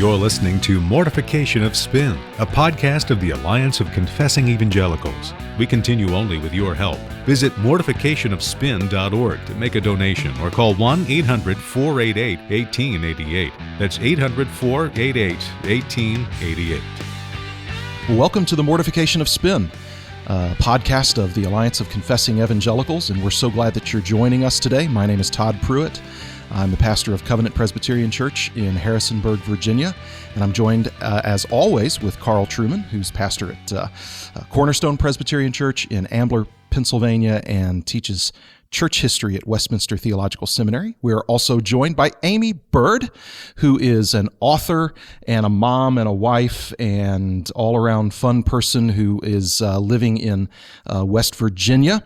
You're listening to Mortification of Spin, a podcast of the Alliance of Confessing Evangelicals. We continue only with your help. Visit mortificationofspin.org to make a donation or call 1-800-488-1888. That's 800-488-1888. Welcome to the Mortification of Spin, a podcast of the Alliance of Confessing Evangelicals, and we're so glad that you're joining us today. My name is Todd Pruitt. I'm the pastor of Covenant Presbyterian Church in Harrisonburg, Virginia, and I'm joined, as always, with Carl Truman, who's pastor at Cornerstone Presbyterian Church in Ambler, Pennsylvania, and teaches church history at Westminster Theological Seminary. We're also joined by Aimee Byrd, who is an author and a mom and a wife and all-around fun person who is living in West Virginia.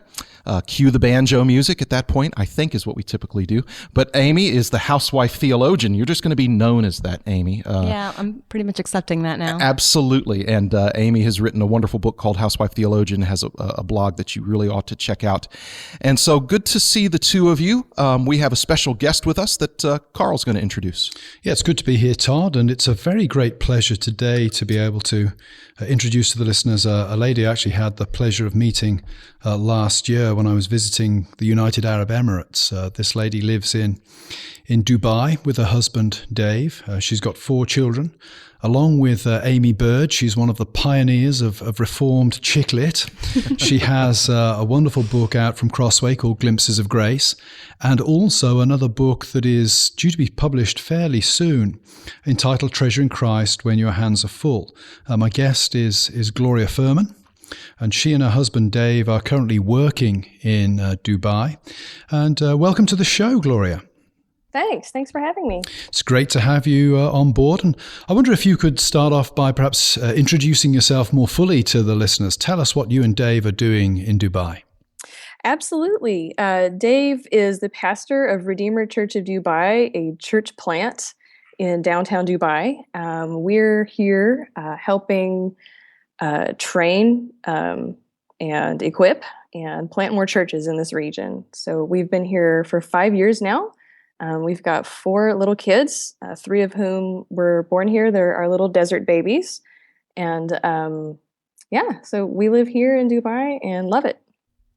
Cue the banjo music at that point, I think is what we typically do. But Aimee is the housewife theologian. You're just going to be known as that, Aimee. Yeah, I'm pretty much accepting that now. Absolutely. And Aimee has written a wonderful book called Housewife Theologian, has a blog that you really ought to check out. And so good to see the two of you. We have a special guest with us that Carl's going to introduce. Yeah, it's good to be here, Todd. And it's a very great pleasure today to be able to introduce to the listeners a lady I actually had the pleasure of meeting last year when I was visiting the United Arab Emirates. This lady lives in Dubai with her husband, Dave. She's got 4 children. Along with Aimee Byrd, she's one of the pioneers of reformed chick lit. She has a wonderful book out from Crossway called Glimpses of Grace, and also another book that is due to be published fairly soon, entitled Treasure in Christ When Your Hands Are Full. My guest is Gloria Furman, and she and her husband, Dave, are currently working in Dubai. And welcome to the show, Gloria. Thanks for having me. It's great to have you on board. And I wonder if you could start off by perhaps introducing yourself more fully to the listeners. Tell us what you and Dave are doing in Dubai. Absolutely. Dave is the pastor of Redeemer Church of Dubai, a church plant in downtown Dubai. We're here helping train and equip and plant more churches in this region. So we've been here for 5 years now. We've got 4 little kids, 3 of whom were born here. They're our little desert babies. And so we live here in Dubai and love it.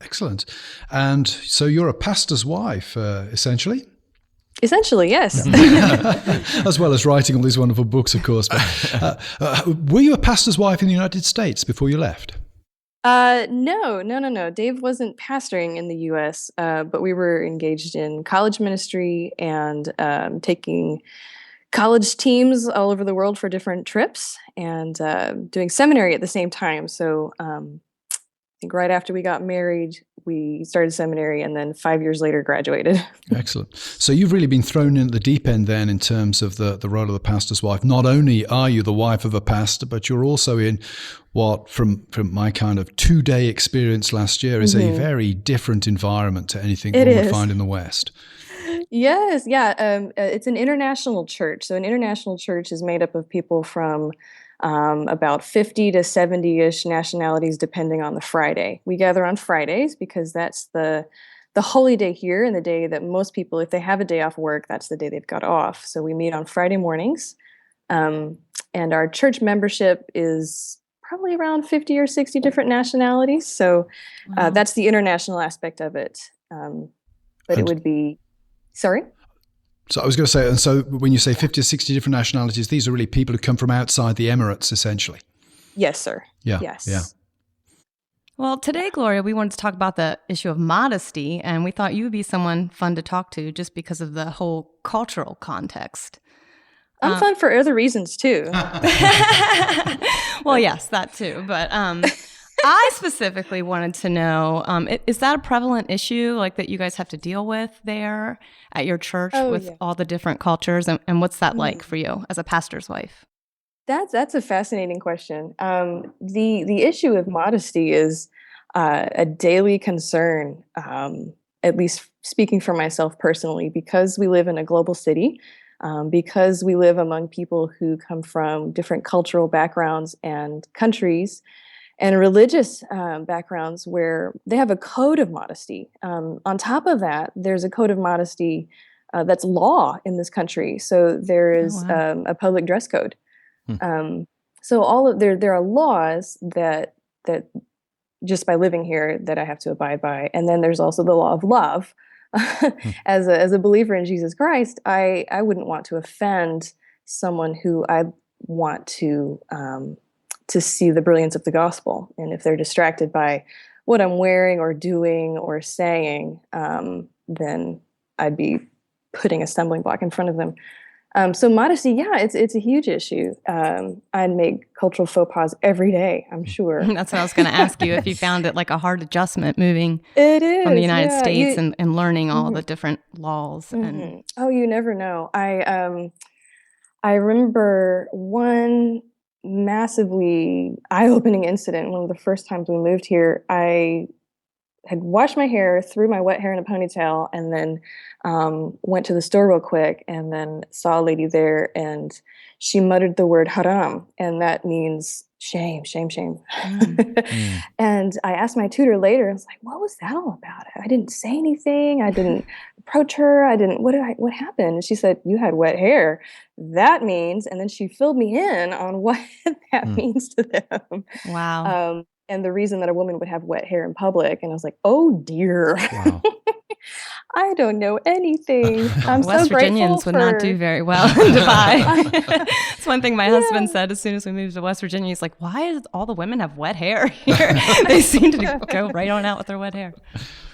Excellent. And so you're a pastor's wife, essentially? Essentially, yes. As well as writing all these wonderful books, of course. But, were you a pastor's wife in the United States before you left? No. Dave wasn't pastoring in the U.S., but we were engaged in college ministry and taking college teams all over the world for different trips and doing seminary at the same time. So I think right after we got married, we started seminary and then 5 years later graduated. Excellent. So you've really been thrown in at the deep end then in terms of the role of the pastor's wife. Not only are you the wife of a pastor, but you're also in what, from my kind of 2-day experience last year, is a very different environment to anything one would find in the West. Yes, yeah. It's an international church. So an international church is made up of people from about 50 to 70-ish nationalities, depending on the Friday. We gather on Fridays because that's the holy day here and the day that most people, if they have a day off work, that's the day they've got off. So we meet on Friday mornings. And our church membership is probably around 50 or 60 different nationalities. So that's the international aspect of it. But it would be, sorry? So I was going to say, and so when you say 50 or 60 different nationalities, these are really people who come from outside the Emirates, essentially. Yes, sir. Yeah. Yes. Yeah. Well, today, Gloria, we wanted to talk about the issue of modesty, and we thought you would be someone fun to talk to just because of the whole cultural context. I'm fun for other reasons, too. Well, yes, that too. But I specifically wanted to know, is that a prevalent issue like that you guys have to deal with there at your church with all the different cultures? And what's that like for you as a pastor's wife? That's a fascinating question. The issue of modesty is a daily concern, at least speaking for myself personally, because we live in a global city, because we live among people who come from different cultural backgrounds and countries and religious backgrounds where they have a code of modesty. On top of that, there's a code of modesty that's law in this country. So there is a public dress code. So there are laws that just by living here that I have to abide by, and then there's also the law of love. As a believer in Jesus Christ, I wouldn't want to offend someone who I want to see the brilliance of the gospel, and if they're distracted by what I'm wearing or doing or saying, then I'd be putting a stumbling block in front of them. So modesty, it's a huge issue. I'd make cultural faux pas every day, I'm sure. That's what I was going to ask you, if you found it like a hard adjustment moving it is, from the United States and learning all the different laws. And oh, you never know. I remember one massively eye-opening incident. One of the first times we moved here, I had washed my hair, threw my wet hair in a ponytail, and then went to the store real quick, and then saw a lady there, and she muttered the word haram, and that means shame, shame, shame. And I asked my tutor later, I was like, what was that all about? I didn't say anything. I didn't approach her. What happened? And she said, you had wet hair. That means, and then she filled me in on what that means to them. Wow. And the reason that a woman would have wet hair in public. And I was like, oh dear. Wow. I don't know anything. I'm West so Virginians would not do very well in Dubai. It's one thing my husband said as soon as we moved to West Virginia. He's like, why do all the women have wet hair here? They seem to go right on out with their wet hair.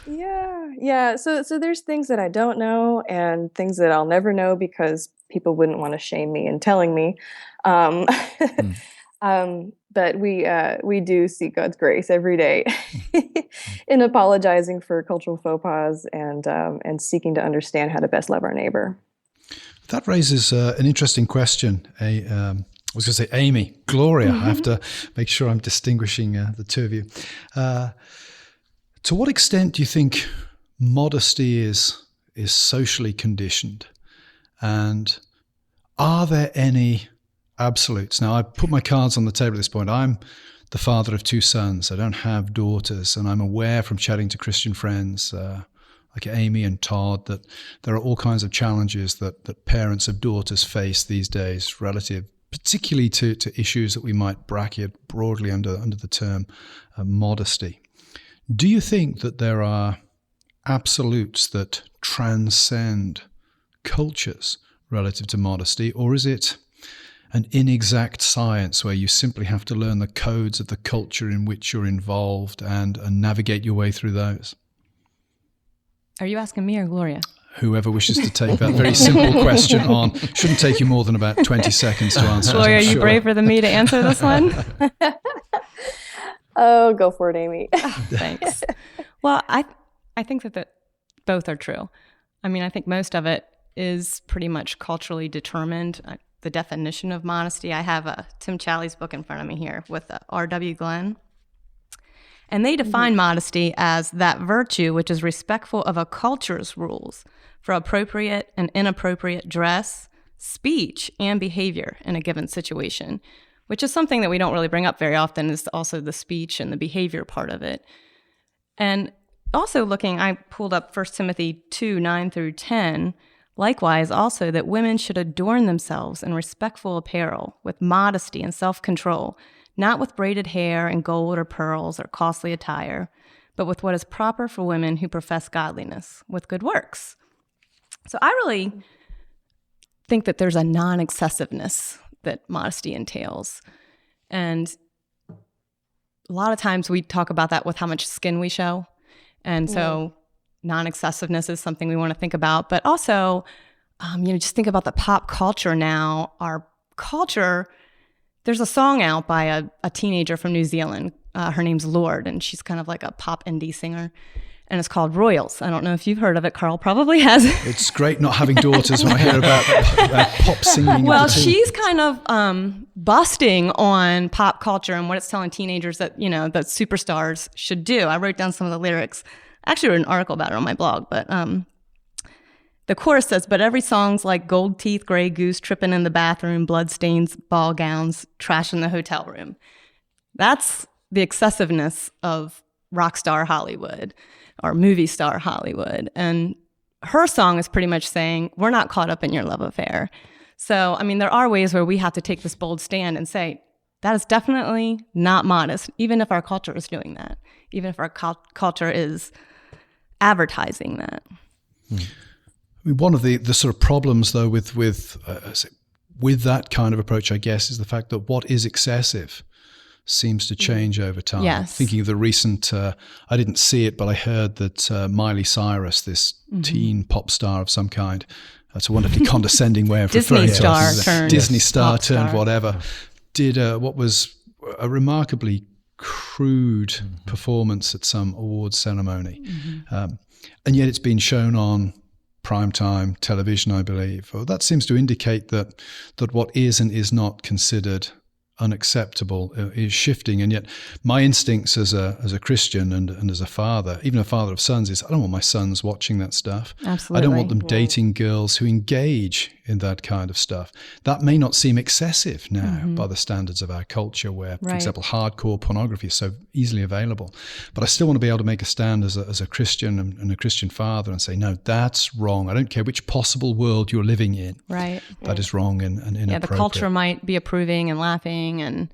Yeah. So there's things that I don't know and things that I'll never know because people wouldn't want to shame me in telling me. But we do seek God's grace every day in apologizing for cultural faux pas and seeking to understand how to best love our neighbor. That raises an interesting question. I was going to say Aimee, Gloria. I have to make sure I'm distinguishing the two of you. To what extent do you think modesty is socially conditioned? And are there any absolutes? Now, I put my cards on the table at this point. I'm the father of two sons. I don't have daughters, and I'm aware from chatting to Christian friends like Aimee and Todd that there are all kinds of challenges that parents of daughters face these days relative particularly to issues that we might bracket broadly under the term modesty. Do you think that there are absolutes that transcend cultures relative to modesty, or is it an inexact science where you simply have to learn the codes of the culture in which you're involved and navigate your way through those? Are you asking me or Gloria? Whoever wishes to take that very simple question on. Shouldn't take you more than about 20 seconds to answer. Gloria, are you braver than me to answer this one? Oh, go for it, Aimee. Thanks. Well, I think that both are true. I mean, I think most of it is pretty much culturally determined. The definition of modesty, I have Tim Challies' book in front of me here with R.W. Glenn. And they define modesty as that virtue which is respectful of a culture's rules for appropriate and inappropriate dress, speech, and behavior in a given situation, which is something that we don't really bring up very often, is also the speech and the behavior part of it. And also I pulled up 1 Timothy 2, 9 through 10, likewise also that women should adorn themselves in respectful apparel with modesty and self-control, not with braided hair and gold or pearls or costly attire, but with what is proper for women who profess godliness, with good works. So I really think that there's a non-excessiveness that modesty entails. And a lot of times we talk about that with how much skin we show. And so non-excessiveness is something we want to think about. But also, just think about the pop culture now. Our culture, there's a song out by a teenager from New Zealand. Her name's Lorde, and she's kind of like a pop indie singer. And it's called Royals. I don't know if you've heard of it. Carl probably has. It's great not having daughters when I hear about pop singing. Well, she's kind of busting on pop culture and what it's telling teenagers that, that superstars should do. I wrote down some of the lyrics. I actually wrote an article about it on my blog, but the chorus says, but every song's like gold teeth, gray goose, tripping in the bathroom, bloodstains, ball gowns, trash in the hotel room. That's the excessiveness of rock star Hollywood or movie star Hollywood. And her song is pretty much saying, we're not caught up in your love affair. So, I mean, there are ways where we have to take this bold stand and say, that is definitely not modest, even if our culture is doing that, even if our culture is advertising that. I mean, one of the sort of problems, though, with that kind of approach, I guess, is the fact that what is excessive seems to change over time. Yes. Thinking of the recent, I didn't see it, but I heard that Miley Cyrus, this teen pop star of some kind, that's a wonderfully condescending way of referring to us. Disney star turned whatever, did what was a remarkably crude performance at some awards ceremony. And yet it's been shown on primetime television, I believe. Well, that seems to indicate that what is and is not considered unacceptable is shifting. And yet my instincts as a Christian and as a father, even a father of sons, is I don't want my sons watching that stuff. Absolutely. I don't want them dating girls who engage in that kind of stuff. That may not seem excessive now by the standards of our culture, where, for example, hardcore pornography is so easily available. But I still want to be able to make a stand as a Christian and a Christian father and say, no, that's wrong. I don't care which possible world you're living in. Right. That is wrong and inappropriate. Yeah, the culture might be approving and laughing and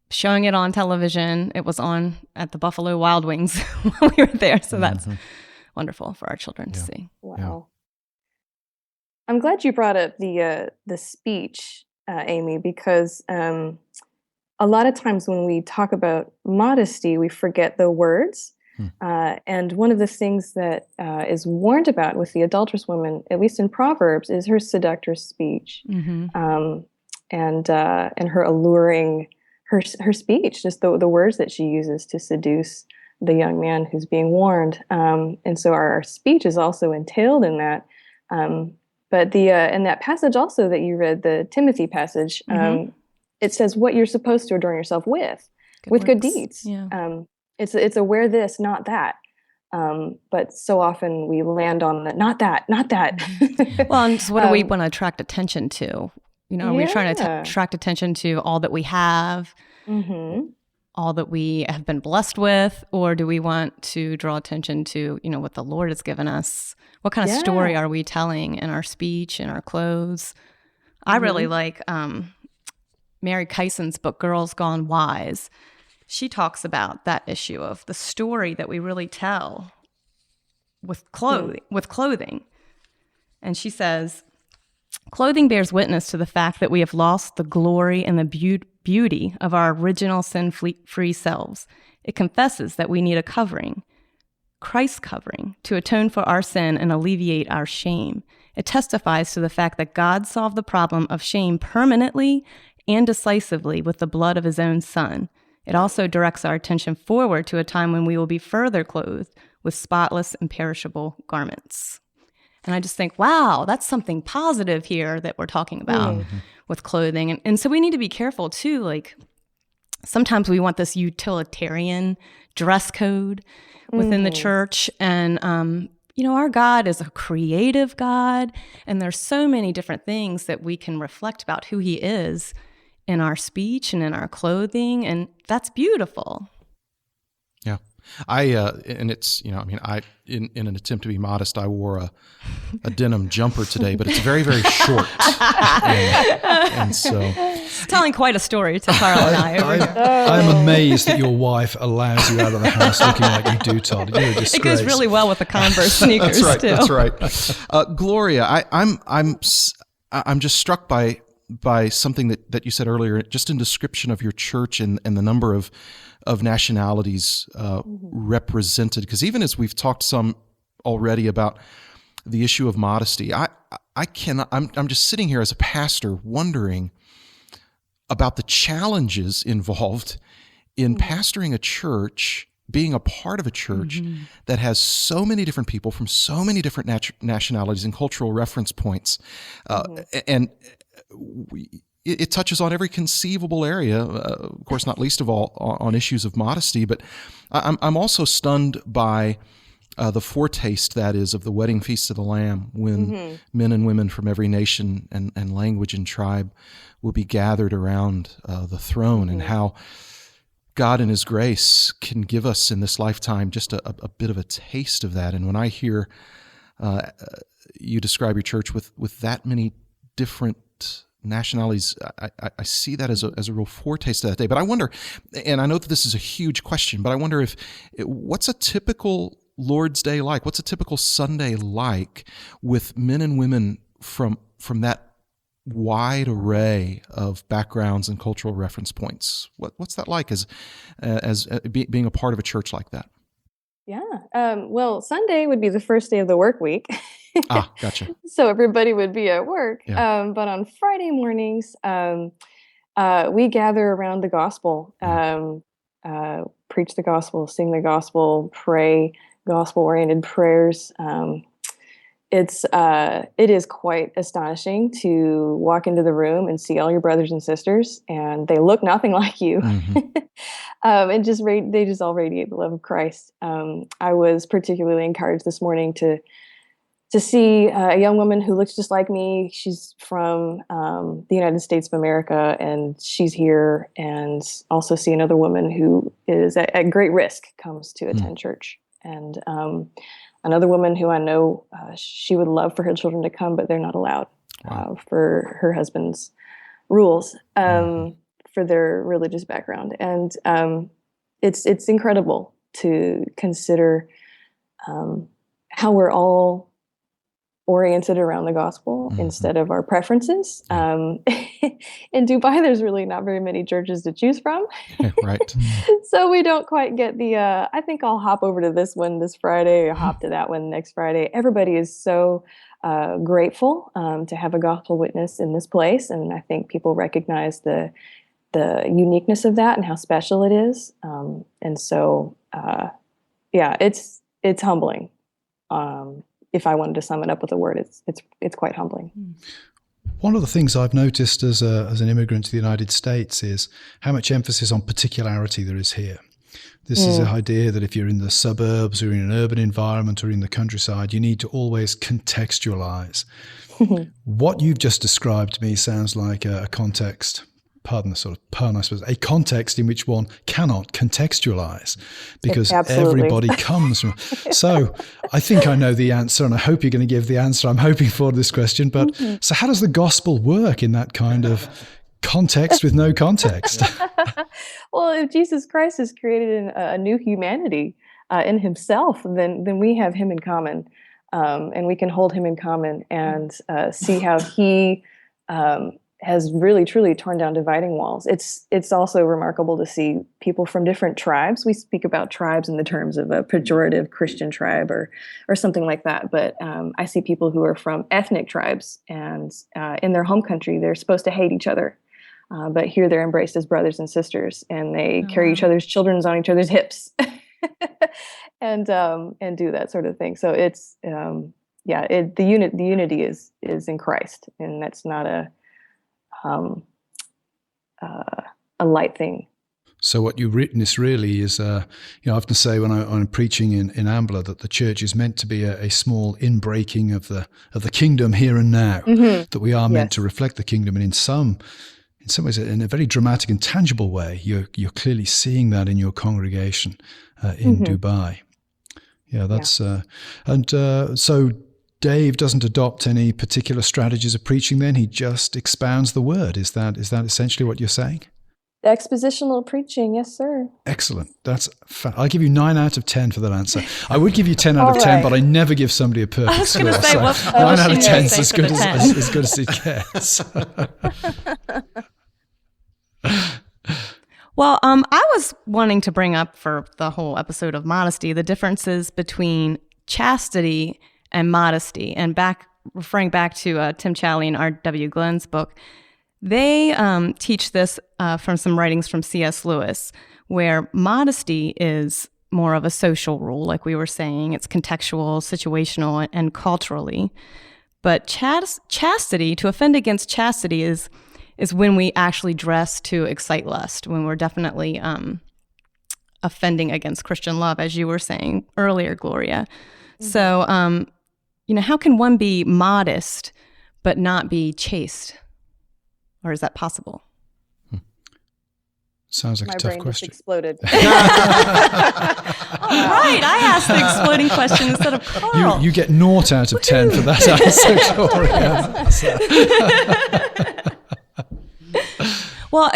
showing it on television. It was on at the Buffalo Wild Wings when we were there. So that's wonderful for our children to see. Wow. Yeah. I'm glad you brought up the speech, Aimee, because a lot of times when we talk about modesty, we forget the words. And one of the things that is warned about with the adulterous woman, at least in Proverbs, is her seductress speech, and her alluring her speech, just the words that she uses to seduce the young man who's being warned. And so our speech is also entailed in that. But in that passage also that you read, the Timothy passage, it says what you're supposed to adorn yourself with good deeds. Yeah. It's a wear this, not that. But so often we land on the not that. Well, and so what do we want to attract attention to? You know, are we trying to attract attention to all that we have, all that we have been blessed with, or do we want to draw attention to, you know, what the Lord has given us? What kind of story are we telling in our speech, in our clothes? I really like Mary Kyson's book, Girls Gone Wise. She talks about that issue of the story that we really tell with clothing. And she says, clothing bears witness to the fact that we have lost the glory and the beauty of our original sin-free selves. It confesses that we need a covering, Christ's covering, to atone for our sin and alleviate our shame. It testifies to the fact that God solved the problem of shame permanently and decisively with the blood of his own Son. It also directs our attention forward to a time when we will be further clothed with spotless, imperishable garments. And I just think, wow, that's something positive here that we're talking about with clothing. And so we need to be careful too. Like sometimes we want this utilitarian dress code within the church. And, you know, our God is a creative God. And there's so many different things that we can reflect about who he is in our speech and in our clothing. And that's beautiful. Yeah. And it's, you know, I mean, in an attempt to be modest, I wore a denim jumper today, but it's very, very short. and so. It's telling quite a story to Carl and I. I'm amazed that your wife allows you out of the house looking like you do, Todd. You're a disgrace. It goes really well with the Converse sneakers, That's right. Gloria, I'm just struck by something that you said earlier, just in description of your church and the number of nationalities represented. Because even as we've talked some already about the issue of modesty, I'm just sitting here as a pastor wondering about the challenges involved in pastoring a church, being a part of a church that has so many different people from so many different nationalities and cultural reference points, and it touches on every conceivable area, of course, not least of all on issues of modesty. But I'm also stunned by the foretaste, that is, of the wedding feast of the Lamb, when men and women from every nation and language and tribe will be gathered around the throne, and how God in his grace can give us in this lifetime just a bit of a taste of that. And when I hear you describe your church with that many different nationalities. I see that as a real foretaste of that day. But I wonder, and I know that this is a huge question, but I wonder what's a typical Lord's Day like? What's a typical Sunday like with men and women from that wide array of backgrounds and cultural reference points? What's that like as being a part of a church like that? Yeah. Well, Sunday would be the first day of the work week. Gotcha. So everybody would be at work. Yeah. But on Friday mornings, we gather around the gospel, preach the gospel, sing the gospel, pray gospel-oriented prayers. It is quite astonishing to walk into the room and see all your brothers and sisters, and they look nothing like you. Mm-hmm. And they just all radiate the love of Christ. I was particularly encouraged this morning to see a young woman who looks just like me. She's from the United States of America, and she's here, and also see another woman who is at great risk, comes to attend church. And another woman who I know, she would love for her children to come, but they're not allowed for her husband's rules for their religious background. And it's incredible to consider how we're all oriented around the gospel instead of our preferences. In Dubai, there's really not very many churches to choose from. Right. So we don't quite get the, I think I'll hop over to this one this Friday, or hop to that one next Friday. Everybody is so grateful to have a gospel witness in this place. And I think people recognize the uniqueness of that and how special it is. And so, it's humbling. If I wanted to sum it up with a word, it's quite humbling. One of the things I've noticed as an immigrant to the United States is how much emphasis on particularity there is here. This is an idea that if you're in the suburbs or in an urban environment or in the countryside, you need to always contextualize. What you've just described to me sounds like a context, pardon the sort of pun, I suppose, a context in which one cannot contextualize because everybody comes from. So I think I know the answer, and I hope you're going to give the answer I'm hoping for this question. But so how does the gospel work in that kind of context with no context? Well, if Jesus Christ has created a new humanity in himself, then we have him in common, and we can hold him in common and see how he has really, truly torn down dividing walls. It's also remarkable to see people from different tribes. We speak about tribes in the terms of a pejorative Christian tribe or something like that. But I see people who are from ethnic tribes, and in their home country, they're supposed to hate each other. But here they're embraced as brothers and sisters, and they carry each other's children on each other's hips and do that sort of thing. So it's, the unity is in Christ, and that's not a light thing. So what you witness really is, I often say when I'm preaching in Ambler that the church is meant to be a small inbreaking of the kingdom here and now, that we are meant to reflect the kingdom. And in some ways, in a very dramatic and tangible way, you're clearly seeing that in your congregation in Dubai. Yeah, that's so Dave doesn't adopt any particular strategies of preaching then? He just expounds the word. Is that essentially what you're saying? Expositional preaching, yes, sir. Excellent. I'll give you 9 out of 10 for that answer. I would give you 10 out of 10, but I never give somebody a perfect score. I was going to say, 9 out of 10 is as good as it gets. Well, I was wanting to bring up for the whole episode of modesty the differences between chastity and modesty. And referring back to Tim Challie and R.W. Glenn's book, they teach this from some writings from C.S. Lewis, where modesty is more of a social rule, like we were saying. It's contextual, situational, and culturally. But chastity, to offend against chastity, is when we actually dress to excite lust, when we're definitely offending against Christian love, as you were saying earlier, Gloria. So, how can one be modest but not be chaste? Or is that possible? Sounds like My a tough brain question. just exploded. All right, I asked the exploding question instead of Carl. You get 0 out of 10 for that answer, Gloria. Well,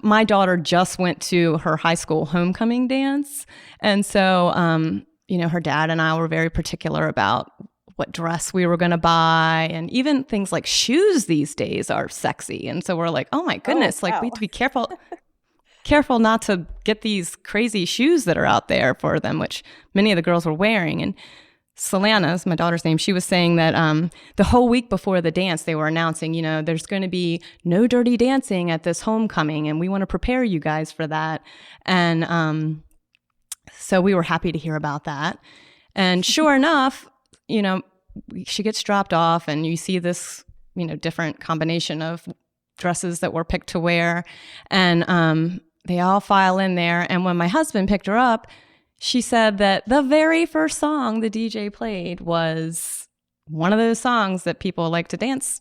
my daughter just went to her high school homecoming dance. And so, her dad and I were very particular about what dress we were going to buy. And even things like shoes these days are sexy. And so we're like, oh my goodness, like we have to be careful not to get these crazy shoes that are out there for them, which many of the girls were wearing. And Solana is my daughter's name. She was saying that the whole week before the dance, they were announcing, there's going to be no dirty dancing at this homecoming, and we want to prepare you guys for that. And so we were happy to hear about that. And sure enough, she gets dropped off, and you see this, different combination of dresses that were picked to wear. And they all file in there. And when my husband picked her up, she said that the very first song the DJ played was one of those songs that people like to dance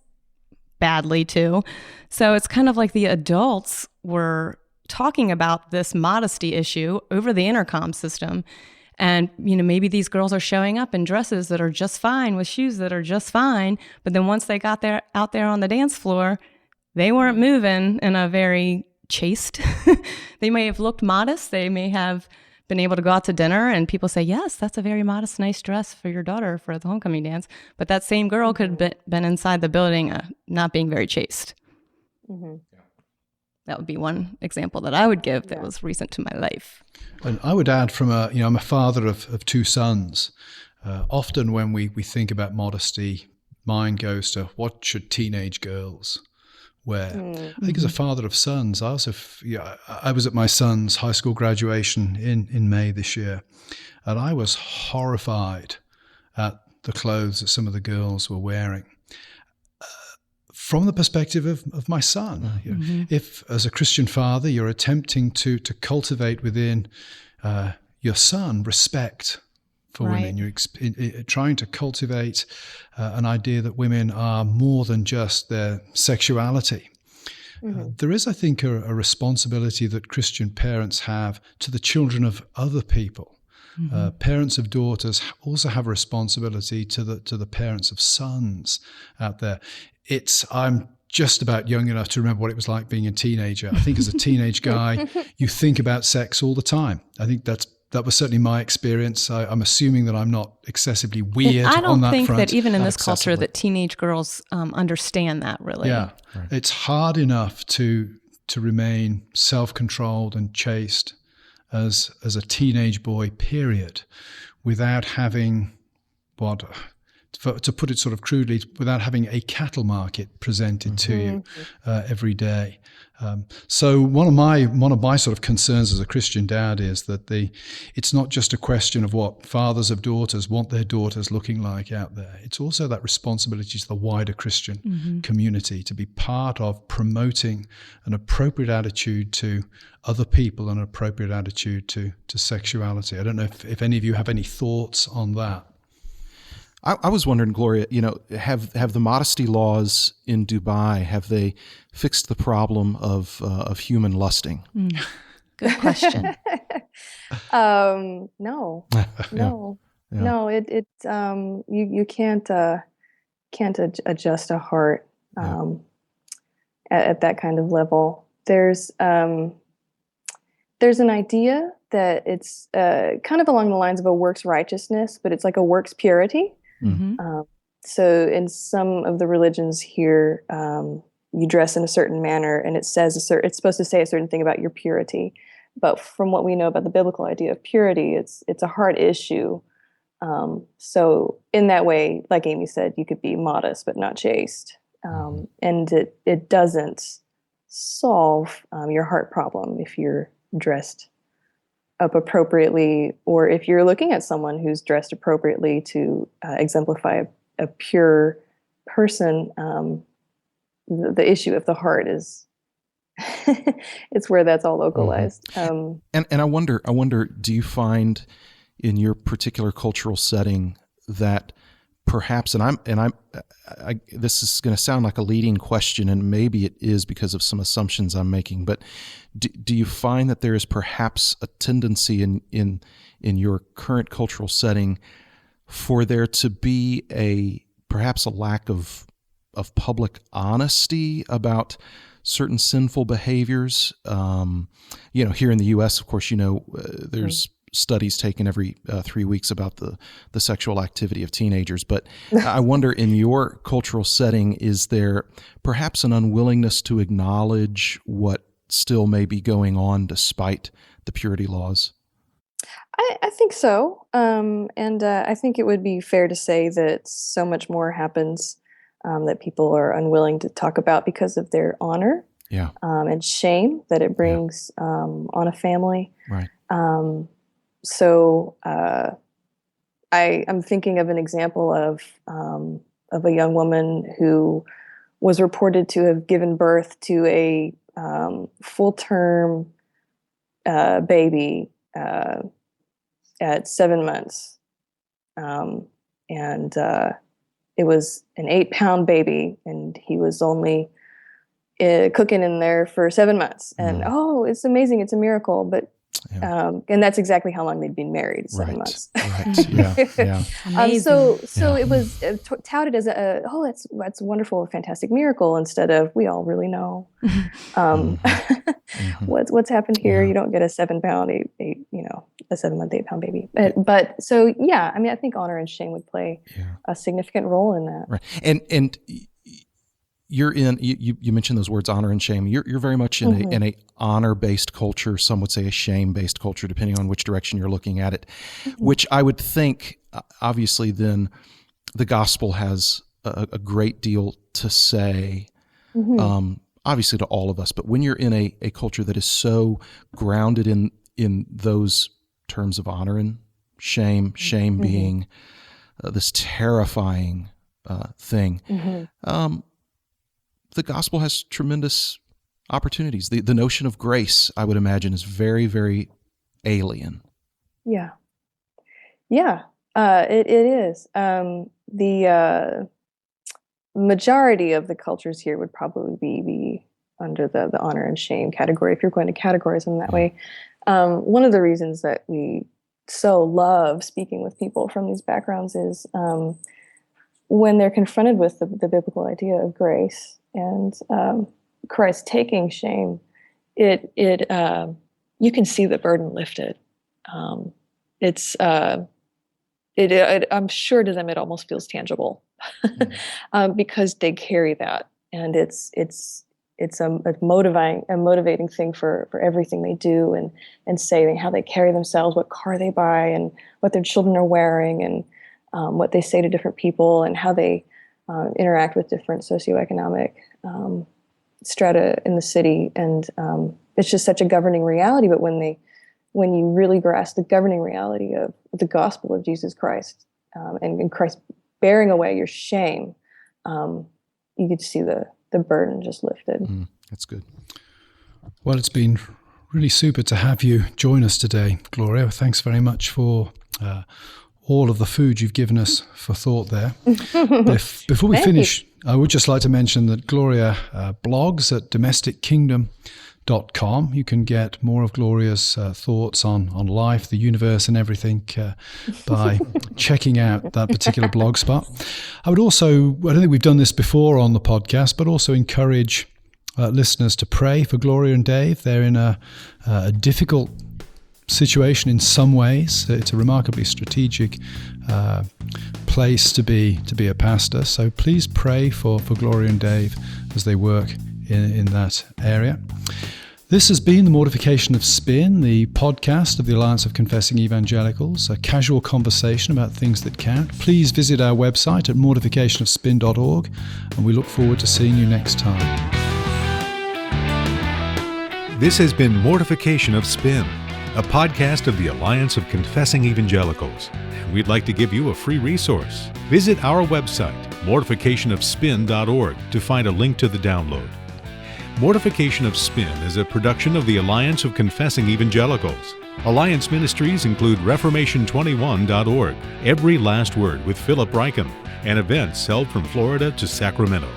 badly to. So it's kind of like the adults were talking about this modesty issue over the intercom system. And, maybe these girls are showing up in dresses that are just fine with shoes that are just fine. But then once they got out there on the dance floor, they weren't moving in a very chaste. They may have looked modest. They may have been able to go out to dinner and people say, yes, that's a very modest, nice dress for your daughter for the homecoming dance. But that same girl could have been inside the building not being very chaste. Mm-hmm. That would be one example that I would give that was recent to my life. And I would add I'm a father of 2 sons. Often when we think about modesty, mind goes to what should teenage girls wear. I think as a father of sons, I was at my son's high school graduation in May this year, and I was horrified at the clothes that some of the girls were wearing. From the perspective of my son, if as a Christian father you're attempting to cultivate within your son respect for women, you're trying to cultivate an idea that women are more than just their sexuality. There is, I think, a responsibility that Christian parents have to the children of other people. Parents of daughters also have a responsibility to the parents of sons out there. I'm just about young enough to remember what it was like being a teenager. I think as a teenage guy, you think about sex all the time. I think that was certainly my experience. I'm assuming that I'm not excessively weird on that front. I don't think that even in this culture that teenage girls understand that really. Yeah, right. It's hard enough to remain self-controlled and chaste as a teenage boy, period, without having to put it sort of crudely, without having a cattle market presented to you every day. So one of my sort of concerns as a Christian dad is that it's not just a question of what fathers of daughters want their daughters looking like out there. It's also that responsibility to the wider Christian community to be part of promoting an appropriate attitude to other people and an appropriate attitude to sexuality. I don't know if any of you have any thoughts on that. I was wondering, Gloria, have the modesty laws in Dubai, have they fixed the problem of human lusting? Good question. No. Yeah. No. You can't adjust a heart at that kind of level. There's an idea that it's kind of along the lines of a works righteousness, but it's like a works purity. So in some of the religions here, you dress in a certain manner, and it's supposed to say a certain thing about your purity. But from what we know about the biblical idea of purity, it's a heart issue. So in that way, like Aimee said, you could be modest but not chaste, and it doesn't solve your heart problem if you're dressed up appropriately, or if you're looking at someone who's dressed appropriately to exemplify a pure person. The issue of the heart is it's where that's all localized. And I wonder, do you find in your particular cultural setting that perhaps, this is going to sound like a leading question, and maybe it is because of some assumptions I'm making, but do you find that there is perhaps a tendency in your current cultural setting for there to be perhaps a lack of public honesty about certain sinful behaviors? Here in the U.S., of course, there's studies taken every 3 weeks about the sexual activity of teenagers. But I wonder, in your cultural setting, is there perhaps an unwillingness to acknowledge what still may be going on despite the purity laws? I think so. And I think it would be fair to say that so much more happens that people are unwilling to talk about because of their honor and shame that it brings on a family. Right. So I'm thinking of an example of a young woman who was reported to have given birth to a full-term baby at 7 months. And it was an 8-pound baby, and he was only cooking in there for 7 months. And it's amazing, it's a miracle. But and that's exactly how long they'd been married, 7 months. Right. Yeah. So it was touted as that's a wonderful, fantastic miracle, instead of, we all really know what's happened here. You don't get a 7-pound, a 7-month, 8-pound baby. But so I think honor and shame would play a significant role in that. Right. And you're in. You mentioned those words, honor and shame. You're very much in a honor-based culture. Some would say a shame-based culture, depending on which direction you're looking at it. Which I would think, obviously, then the gospel has a great deal to say. Obviously, to all of us. But when you're in a culture that is so grounded in those terms of honor and shame being this terrifying thing. The gospel has tremendous opportunities. The notion of grace, I would imagine, is very, very alien. Yeah. It is. The majority of the cultures here would probably be under the honor and shame category, if you're going to categorize them that way. One of the reasons that we so love speaking with people from these backgrounds is when they're confronted with the biblical idea of grace and Christ taking shame, you can see the burden lifted. I'm sure to them it almost feels tangible because they carry that, and it's a motivating thing for everything they do and say, how they carry themselves, what car they buy, and what their children are wearing, and what they say to different people, and how they interact with different socioeconomic strata in the city. And it's just such a governing reality. But when you really grasp the governing reality of the gospel of Jesus Christ and Christ bearing away your shame, you get to see the burden just lifted. That's good. Well, it's been really super to have you join us today, Gloria. Thanks very much for all of the food you've given us for thought there. Before we finish, I would just like to mention that Gloria blogs at domestickingdom.com. You can get more of Gloria's thoughts on life, the universe, and everything by checking out that particular blog spot. I would also, I don't think we've done this before on the podcast, but also encourage listeners to pray for Gloria and Dave. They're in a difficult situation in some ways. It's a remarkably strategic place to be a pastor. So please pray for Gloria and Dave as they work in that area. This has been The Mortification of Spin, the podcast of the Alliance of Confessing Evangelicals, a casual conversation about things that count. Please visit our website at mortificationofspin.org, and we look forward to seeing you next time. This has been Mortification of Spin, a podcast of the Alliance of Confessing Evangelicals. We'd like to give you a free resource. Visit our website, mortificationofspin.org, to find a link to the download. Mortification of Spin is a production of the Alliance of Confessing Evangelicals. Alliance ministries include Reformation21.org, Every Last Word with Philip Ryken, and events held from Florida to Sacramento.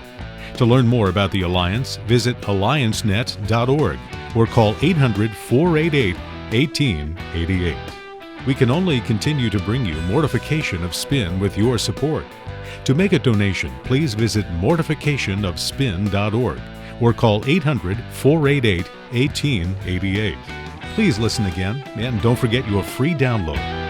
To learn more about the Alliance, visit alliancenet.org or call 800-488-1888. We can only continue to bring you Mortification of Spin with your support. To make a donation, please visit mortificationofspin.org or call 800-488-1888. Please listen again, and don't forget your free download.